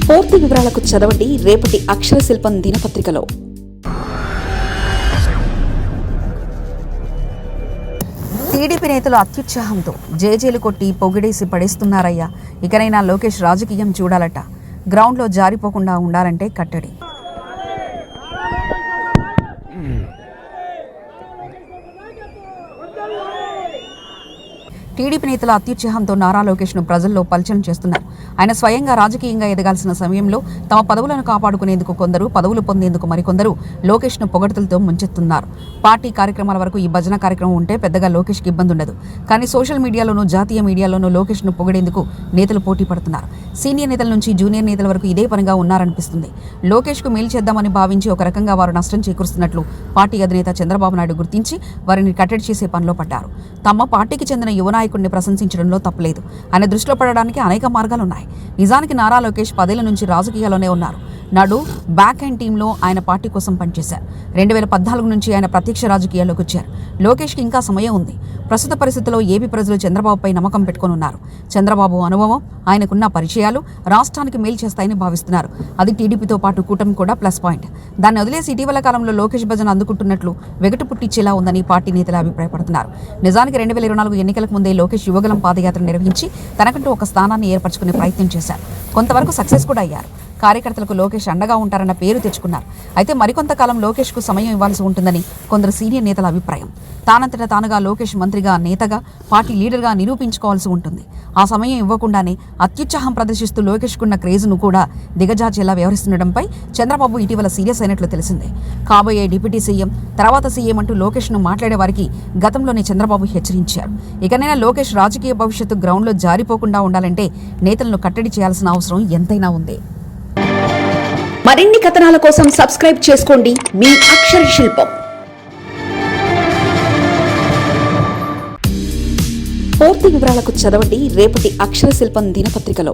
పూర్తి వివరాలకు చదవండి రేపటి అక్షర శిల్పం దినపత్రికలో. టీడీపీ నేతలు అత్యుత్సాహంతో జేజేలు కొట్టి పొగిడేసి పడేస్తున్నారయ్యా. ఇకనైనా లోకేష్ రాజకీయం చూడాలట. గ్రౌండ్లో జారిపోకుండా ఉండాలంటే కట్టడి. టీడీపీ నేతల అత్యుత్సాహంతో నారా లోకేష్ను ప్రజల్లో పల్చన చేస్తున్నారు. ఆయన స్వయంగా రాజకీయంగా ఎదగాల్సిన సమయంలో తమ పదవులను కాపాడుకునేందుకు కొందరు, పదవులు పొందేందుకు మరికొందరు లోకేష్ను పొగడ్తలతో ముంచెత్తున్నారు. పార్టీ కార్యక్రమాల వరకు ఈ భజన కార్యక్రమం ఉంటే పెద్దగా లోకేష్కి ఇబ్బంది ఉండదు. కానీ సోషల్ మీడియాలోనూ జాతీయ మీడియాలోనూ లోకేష్ను పొగిడేందుకు నేతలు పోటీ పడుతున్నారు. సీనియర్ నేతల నుంచి జూనియర్ నేతల వరకు ఇదే పనిగా ఉన్నారనిపిస్తుంది. లోకేష్కు మేలు చేద్దామని భావించి ఒక రకంగా వారు నష్టం చేకూరుస్తున్నట్లు పార్టీ అధినేత చంద్రబాబు నాయుడు గుర్తించి వారిని కట్టడి చేసే పనిలో పడ్డారు. తమ పార్టీకి చెందిన యువ నాయకుడిని ప్రశంసించడంలో తప్పలేదు. ఆయన దృష్టిలో పడడానికి అనేక మార్గాలున్నాయి. నిజానికి నారా లోకేష్ 10 ఏళ్ల నుంచి రాజకీయాల్లోనే ఉన్నారు. నాడు బ్యాక్ హ్యాండ్ టీంలో ఆయన పార్టీ కోసం పనిచేశారు. 2014 నుంచి ఆయన ప్రత్యక్ష రాజకీయాల్లోకి వచ్చారు. లోకేష్కి ఇంకా సమయం ఉంది. ప్రస్తుత పరిస్థితుల్లో ఏపీ ప్రజలు చంద్రబాబుపై నమ్మకం పెట్టుకుని ఉన్నారు. చంద్రబాబు అనుభవం, ఆయనకున్న పరిచయాలు రాష్ట్రానికి మేలు చేస్తాయని భావిస్తున్నారు. అది టీడీపీతో పాటు కూటమి కూడా ప్లస్ పాయింట్. దాన్ని వదిలేసి ఇటీవల కాలంలో లోకేష్ భజన అందుకుంటున్నట్లు వెగటు పుట్టించేలా ఉందని పార్టీ నేతలు అభిప్రాయపడుతున్నారు. నిజానికి 2024 ఎన్నికలకు ముందే లోకేష్ యువగలం పాదయాత్ర నిర్వహించి తనకంటూ ఒక స్థానాన్ని ఏర్పరచుకునే ప్రయత్నం చేశారు. కొంతవరకు సక్సెస్ కూడా అయ్యారు. కార్యకర్తలకు లోకేష్ అండగా ఉంటారన్న పేరు తెచ్చుకున్నారు. అయితే మరికొంతకాలం లోకేష్కు సమయం ఇవ్వాల్సి ఉంటుందని కొందరు సీనియర్ నేతల అభిప్రాయం. తానంతటా తానుగా లోకేష్ మంత్రిగా, నేతగా, పార్టీ లీడర్గా నిరూపించుకోవాల్సి ఉంటుంది. ఆ సమయం ఇవ్వకుండానే అత్యుత్సాహం ప్రదర్శిస్తూ లోకేష్కున్న క్రేజ్ను కూడా దిగజార్చేలా వ్యవహరిస్తుండటంపై చంద్రబాబు ఇటీవల సీరియస్ అయినట్లు తెలిసిందే. కాబోయే డిప్యూటీ సీఎం, తర్వాత సీఎం అంటూ లోకేష్ను మాట్లాడే వారికి గతంలోనే చంద్రబాబు హెచ్చరించారు. ఇకనైనా లోకేష్ రాజకీయ భవిష్యత్తు గ్రౌండ్లో జారిపోకుండా ఉండాలంటే నేతలను కట్టడి చేయాల్సిన అవసరం ఎంతైనా ఉంది. మరిన్ని కథనాల కోసం సబ్స్క్రైబ్ చేసుకోండి మీ అక్షర శిల్పం. పూర్తి వివరాలకు చదవండి రేపటి అక్షర శిల్పం దినపత్రికలో.